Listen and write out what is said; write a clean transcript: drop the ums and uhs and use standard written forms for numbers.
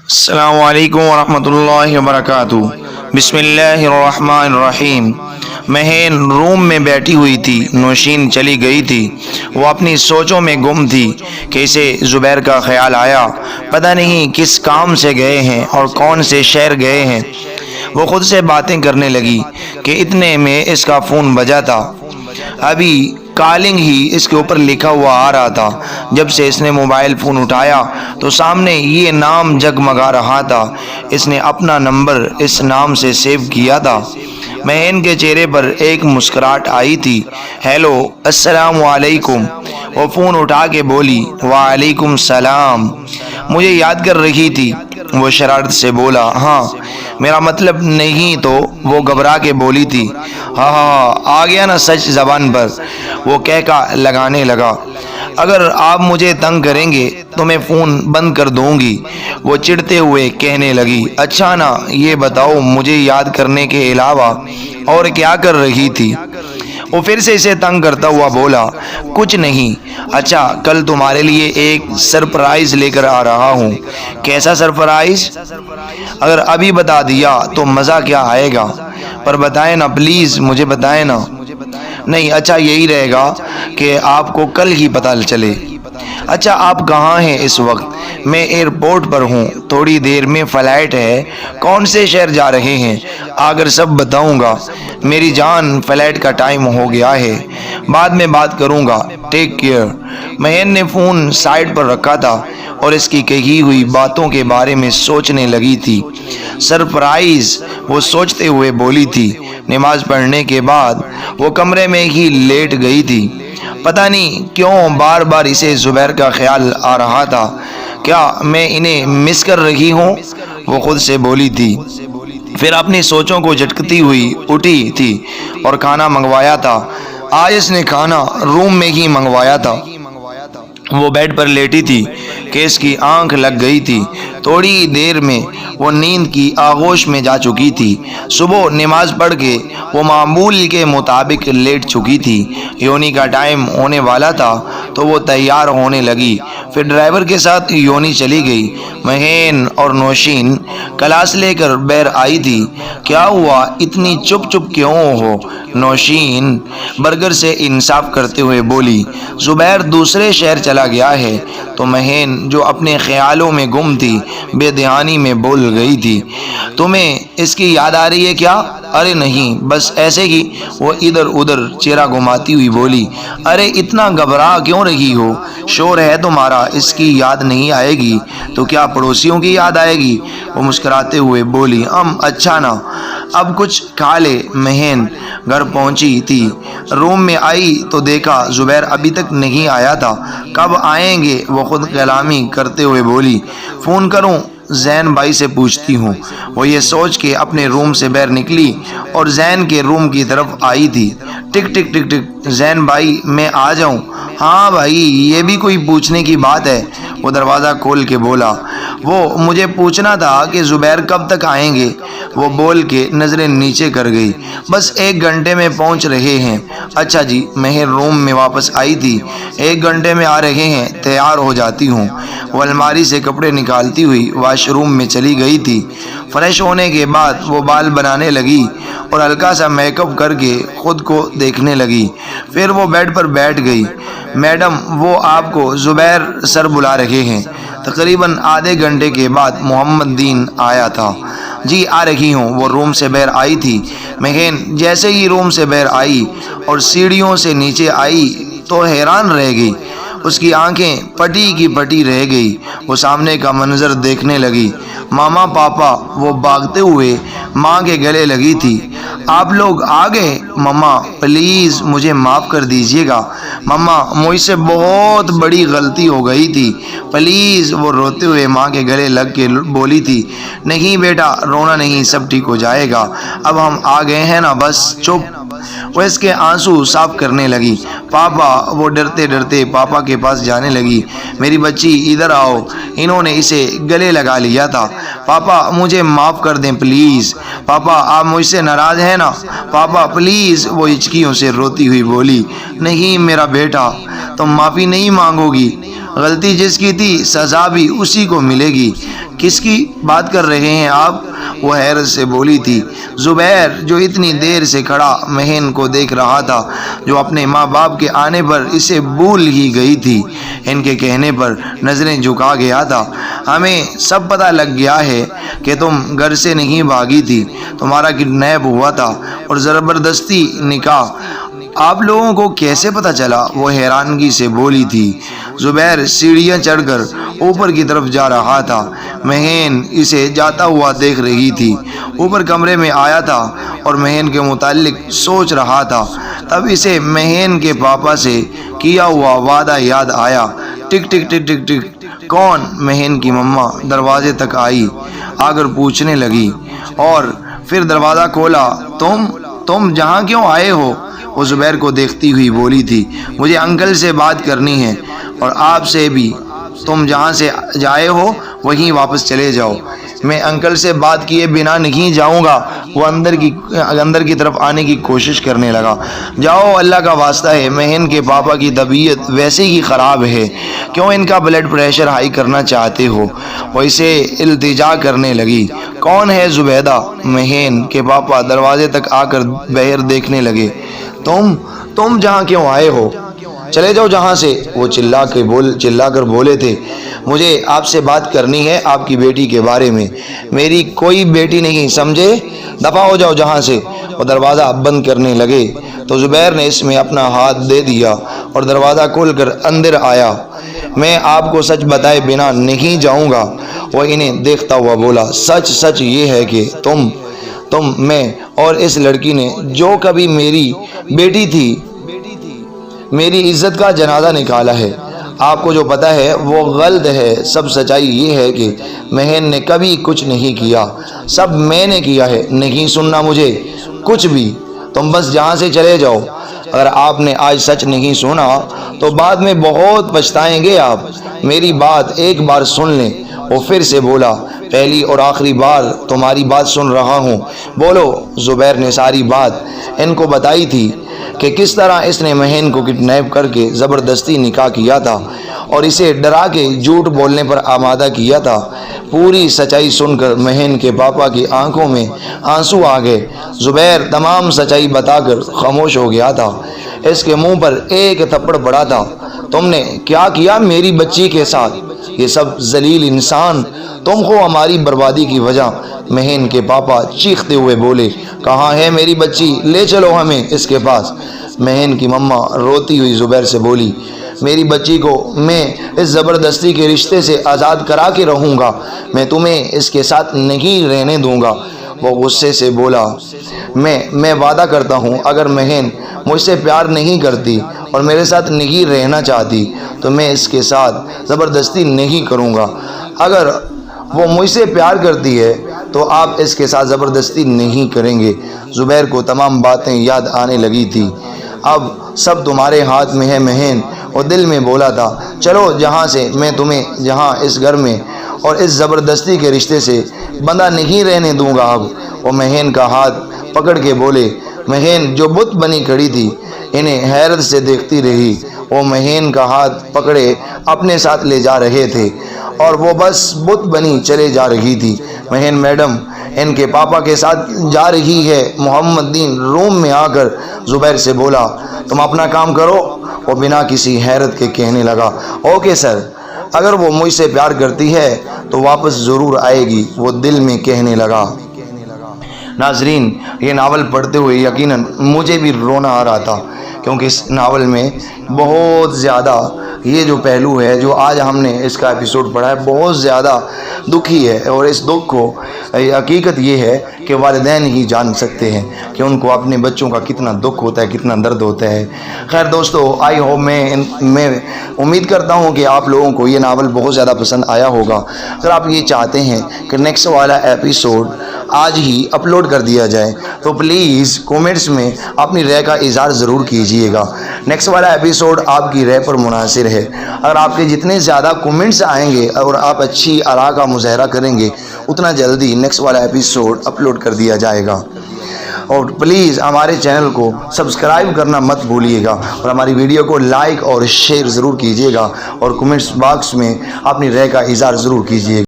السلام علیکم ورحمۃ اللہ وبرکاتہ۔ بسم اللہ الرحمن الرحیم۔ مہین روم میں بیٹھی ہوئی تھی، نوشین چلی گئی تھی۔ وہ اپنی سوچوں میں گم تھی کہ اسے زبیر کا خیال آیا، پتہ نہیں کس کام سے گئے ہیں اور کون سے شہر گئے ہیں۔ وہ خود سے باتیں کرنے لگی کہ اتنے میں اس کا فون بجا تھا۔ ابھی کالنگ ہی اس کے اوپر لکھا ہوا آ رہا تھا۔ جب سے اس نے موبائل فون اٹھایا تو سامنے یہ نام جگمگا رہا تھا۔ اس نے اپنا نمبر اس نام سے سیو کیا تھا۔ مہین کے چہرے پر ایک مسکراہٹ آئی تھی۔ ہیلو، السلام علیکم۔ وہ فون اٹھا کے بولی، وعلیکم السلام۔ مجھے یاد کر رہی تھی؟ وہ شرارت سے بولا، ہاں، میرا مطلب نہیں تو۔ وہ گھبرا کے بولی تھی، ہاں ہاں آ گیا نا سچ زبان پر۔ وہ کہکا لگانے لگا، اگر آپ مجھے تنگ کریں گے تو میں فون بند کر دوں گی۔ وہ چڑھتے ہوئے کہنے لگی، اچھا نا، یہ بتاؤ مجھے یاد کرنے کے علاوہ اور کیا کر رہی تھی؟ وہ پھر سے اسے تنگ کرتا ہوا بولا، کچھ نہیں۔ اچھا، کل تمہارے لیے ایک سرپرائز لے کر آ رہا ہوں۔ کیسا سرپرائز؟ اگر ابھی بتا دیا تو مزہ کیا آئے گا؟ پر بتائیں نا پلیز، مجھے بتائیں نا۔ نہیں، اچھا یہی رہے گا کہ آپ کو کل ہی پتہ چلے۔ اچھا، آپ کہاں ہیں اس وقت؟ میں ایئرپورٹ پر ہوں، تھوڑی دیر میں فلائٹ ہے۔ کون سے شہر جا رہے ہیں؟ اگر سب بتاؤں گا۔ میری جان، فلائٹ کا ٹائم ہو گیا ہے، بعد میں بات کروں گا، ٹیک کیئر۔ مہین نے فون سائیڈ پر رکھا تھا اور اس کی کہی ہوئی باتوں کے بارے میں سوچنے لگی تھی۔ سرپرائز، وہ سوچتے ہوئے بولی تھی۔ نماز پڑھنے کے بعد وہ کمرے میں ہی لیٹ گئی تھی۔ پتہ نہیں کیوں بار بار اسے زبیر کا خیال آ رہا تھا۔ کیا میں انہیں مس کر رہی ہوں؟ وہ خود سے بولی تھی۔ پھر اپنی سوچوں کو جھٹکتی ہوئی اٹھی تھی اور کھانا منگوایا تھا۔ آج اس نے کھانا روم میں ہی منگوایا تھا۔ وہ بیڈ پر لیٹی تھی کہ اس کی آنکھ لگ گئی تھی۔ تھوڑی دیر میں وہ نیند کی آغوش میں جا چکی تھی۔ صبح نماز پڑھ کے وہ معمول کے مطابق لیٹ چکی تھی۔ یونی کا ٹائم ہونے والا تھا تو وہ تیار ہونے لگی۔ پھر ڈرائیور کے ساتھ یونی چلی گئی۔ مہین اور نوشین کلاس لے کر بیر آئی تھی۔ کیا ہوا، اتنی چپ چپ کیوں ہو؟ نوشین برگر سے انصاف کرتے ہوئے بولی، زبیر دوسرے شہر چلا گیا ہے۔ تو مہین جو اپنے خیالوں میں گم تھی، بے دھیانی میں بول گئی تھی، تمہیں اس کی یاد آ رہی ہے کیا؟ ارے نہیں، بس ایسے ہی۔ وہ ادھر ادھر چہرہ گھماتی ہوئی بولی، ارے اتنا گھبرا کیوں رہی ہو؟ شور ہے تمہارا، اس کی یاد نہیں آئے گی تو کیا پڑوسیوں کی یاد آئے گی؟ وہ مسکراتے ہوئے بولی، اچھا نا، اب کچھ کھا لے۔ مہین گھر پہنچی تھی، روم میں آئی تو دیکھا زبیر ابھی تک نہیں آیا تھا۔ کب آئیں گے؟ وہ خود کلامی کرتے ہوئے بولی، فون کروں؟ زین بھائی سے پوچھتی ہوں۔ وہ یہ سوچ کے اپنے روم سے باہر نکلی اور زین کے روم کی طرف آئی تھی۔ ٹک ٹک ٹک ٹک، زین بھائی میں آ جاؤں؟ ہاں بھائی، یہ بھی کوئی پوچھنے کی بات ہے؟ وہ دروازہ کھول کے بولا، وہ مجھے پوچھنا تھا کہ زبیر کب تک آئیں گے؟ وہ بول کے نظریں نیچے کر گئی، بس 1 گھنٹے میں پہنچ رہے ہیں۔ اچھا جی۔ مہر روم میں واپس آئی تھی، 1 گھنٹے میں آ رہے ہیں، تیار ہو جاتی ہوں۔ وہ الماری سے کپڑے نکالتی ہوئی واش روم میں چلی گئی تھی۔ فریش ہونے کے بعد وہ بال بنانے لگی اور ہلکا سا میک اپ کر کے خود کو دیکھنے لگی۔ پھر وہ بیڈ پر بیٹھ گئی۔ میڈم، وہ آپ کو زبیر سر بلا رہے ہیں۔ تقریباً آدھے گھنٹے کے بعد محمد دین آیا تھا۔ جی آ رہی ہوں۔ وہ روم سے باہر آئی تھی۔ مہین جیسے ہی روم سے باہر آئی اور سیڑھیوں سے نیچے آئی تو حیران رہ گئی۔ اس کی آنکھیں پٹی کی پٹی رہ گئی۔ وہ سامنے کا منظر دیکھنے لگی۔ ماما، پاپا۔ وہ بھاگتے ہوئے ماں کے گلے لگی تھی۔ آپ لوگ آ گئے؟ مما پلیز مجھے معاف کر دیجیے گا۔ مما، مجھ سے بہت بڑی غلطی ہو گئی تھی، پلیز۔ وہ روتے ہوئے ماں کے گلے لگ کے بولی تھی، نہیں بیٹا، رونا نہیں، سب ٹھیک ہو جائے گا، اب ہم آ گئے ہیں نا، بس چپ۔ وہ اس کے آنسو صاف کرنے لگی۔ پاپا۔ وہ ڈرتے ڈرتے پاپا کے پاس جانے لگی۔ میری بچی ادھر آؤ۔ انہوں نے اسے گلے لگا لیا تھا۔ پاپا مجھے معاف کر دیں پلیز۔ پاپا آپ مجھ سے ناراض ہیں نا؟ پاپا پلیز۔ وہ ہچکیوں سے روتی ہوئی بولی، نہیں میرا بیٹا، تم معافی نہیں مانگو گی؟ غلطی جس کی تھی سزا بھی اسی کو ملے گی۔ کس کی بات کر رہے ہیں آپ؟ وہ حیرت سے بولی تھی۔ زبیر جو اتنی دیر سے کھڑا مہین کو دیکھ رہا تھا، جو اپنے ماں باپ کے آنے پر اسے بھول ہی گئی تھی، ان کے کہنے پر نظریں جھکا گیا تھا۔ ہمیں سب پتہ لگ گیا ہے کہ تم گھر سے نہیں بھاگی تھی، تمہارا کڈنیپ ہوا تھا اور زبردستی نکاح۔ آپ لوگوں کو کیسے پتہ چلا؟ وہ حیرانگی سے بولی تھی۔ زبیر سیڑھیاں چڑھ کر اوپر کی طرف جا رہا تھا۔ مہین اسے جاتا ہوا دیکھ رہی تھی۔ اوپر کمرے میں آیا تھا اور مہین کے متعلق سوچ رہا تھا، تب اسے مہین کے پاپا سے کیا ہوا وعدہ یاد آیا۔ ٹک ٹک ٹک ٹک ٹک۔ کون؟ مہین کی مما دروازے تک آئی، آ کر پوچھنے لگی اور پھر دروازہ کھولا۔ تم جہاں کیوں آئے ہو؟ وہ زبیر کو دیکھتی ہوئی بولی تھی۔ مجھے انکل سے بات کرنی ہے اور آپ سے بھی۔ تم جہاں سے جائے ہو وہیں واپس چلے جاؤ۔ میں انکل سے بات کیے بنا نہیں جاؤں گا۔ وہ اندر کی طرف آنے کی کوشش کرنے لگا۔ جاؤ، اللہ کا واسطہ ہے، مہین کے پاپا کی طبیعت ویسے ہی خراب ہے، کیوں ان کا بلڈ پریشر ہائی کرنا چاہتے ہو؟ وہ اسے التجا کرنے لگی۔ کون ہے زبیدہ؟ مہین کے پاپا دروازے تک آ کر باہر دیکھنے لگے۔ تم جہاں کیوں آئے ہو؟ چلے جاؤ جہاں سے، وہ چلا کر بولے تھے۔ مجھے آپ سے بات کرنی ہے آپ کی بیٹی کے بارے میں۔ میری کوئی بیٹی نہیں، سمجھے؟ دفع ہو جاؤ جہاں سے۔ وہ دروازہ بند کرنے لگے تو زبیر نے اس میں اپنا ہاتھ دے دیا اور دروازہ کھول کر اندر آیا۔ میں آپ کو سچ بتائے بنا نہیں جاؤں گا، وہ انہیں دیکھتا ہوا بولا۔ سچ یہ ہے کہ تم، میں اور اس لڑکی نے جو کبھی میری بیٹی تھی، میری عزت کا جنازہ نکالا ہے۔ آپ کو جو پتا ہے وہ غلط ہے۔ سب سچائی یہ ہے کہ مہین نے کبھی کچھ نہیں کیا، سب میں نے کیا ہے۔ نہیں سننا مجھے کچھ بھی، تم بس جہاں سے چلے جاؤ۔ اگر آپ نے آج سچ نہیں سنا تو بعد میں بہت پچھتائیں گے آپ۔ میری بات ایک بار سن لیں۔ وہ پھر سے بولا۔ پہلی اور آخری بار تمہاری بات سن رہا ہوں، بولو۔ زبیر نے ساری بات ان کو بتائی تھی کہ کس طرح اس نے مہین کو کڈنیپ کر کے زبردستی نکاح کیا تھا اور اسے ڈرا کے جھوٹ بولنے پر آمادہ کیا تھا۔ پوری سچائی سن کر مہین کے پاپا کی آنکھوں میں آنسو آ گئے۔ زبیر تمام سچائی بتا کر خاموش ہو گیا تھا۔ اس کے منہ پر ایک تھپڑ پڑا تھا۔ تم نے کیا کیا میری بچی کے ساتھ؟ یہ سب ذلیل انسان، تم ہو ہماری بربادی کی وجہ۔ مہین کے پاپا چیختے ہوئے بولے۔ کہاں ہے میری بچی؟ لے چلو ہمیں اس کے پاس۔ مہین کی مما روتی ہوئی زبیر سے بولی۔ میری بچی کو میں اس زبردستی کے رشتے سے آزاد کرا کے رہوں گا، میں تمہیں اس کے ساتھ نہیں رہنے دوں گا۔ وہ غصے سے بولا۔ میں وعدہ کرتا ہوں اگر مہین مجھ سے پیار نہیں کرتی اور میرے ساتھ نہیں رہنا چاہتی تو میں اس کے ساتھ زبردستی نہیں کروں گا۔ اگر وہ مجھ سے پیار کرتی ہے تو آپ اس کے ساتھ زبردستی نہیں کریں گے۔ زبیر کو تمام باتیں یاد آنے لگی تھی۔ اب سب تمہارے ہاتھ میں ہے مہین۔ وہ دل میں بولا تھا، چلو جہاں سے، میں تمہیں جہاں اس گھر میں اور اس زبردستی کے رشتے سے بندہ نہیں رہنے دوں گا۔ اب وہ مہین کا ہاتھ پکڑ کے بولے۔ مہین جو بت بنی کھڑی تھی انہیں حیرت سے دیکھتی رہی۔ وہ مہین کا ہاتھ پکڑے اپنے ساتھ لے جا رہے تھے اور وہ بس بت بنی چلے جا رہی تھی۔ مہین میڈم ان کے پاپا کے ساتھ جا رہی ہے۔ محمد دین روم میں آ کر زبیر سے بولا، تم اپنا کام کرو۔ وہ بنا کسی حیرت کے کہنے لگا، اوکے سر۔ اگر وہ مجھ سے پیار کرتی ہے تو واپس ضرور آئے گی، وہ دل میں کہنے لگا۔ ناظرین، یہ ناول پڑھتے ہوئے یقیناً مجھے بھی رونا آ رہا تھا، کیونکہ اس ناول میں بہت زیادہ یہ جو پہلو ہے جو آج ہم نے اس کا ایپیسوڈ پڑھا ہے بہت زیادہ دکھی ہے، اور اس دکھ کو حقیقت یہ ہے کہ والدین ہی جان سکتے ہیں کہ ان کو اپنے بچوں کا کتنا دکھ ہوتا ہے، کتنا درد ہوتا ہے۔ خیر دوستو، آئی ہوپ میں امید کرتا ہوں کہ آپ لوگوں کو یہ ناول بہت زیادہ پسند آیا ہوگا۔ اگر آپ یہ چاہتے ہیں کہ نیکسٹ والا ایپیسوڈ آج ہی اپلوڈ کر دیا جائے تو پلیز کومنٹس میں اپنی رائے کا اظہار ضرور کیجیے گا۔ نیکسٹ والا ایپیسوڈ آپ کی رائے پر منحصر ہے۔ اگر آپ کے جتنے زیادہ کومنٹس آئیں گے اور آپ اچھی آراء کا مظاہرہ کریں گے اتنا جلدی نیکسٹ والا ایپیسوڈ اپلوڈ کر دیا جائے گا۔ اور پلیز ہمارے چینل کو سبسکرائب کرنا مت بھولیے گا، اور ہماری ویڈیو کو لائک اور شیئر ضرور کیجیے گا، اور کمنٹس باکس میں اپنی رائے کا اظہار ضرور کیجیے گا۔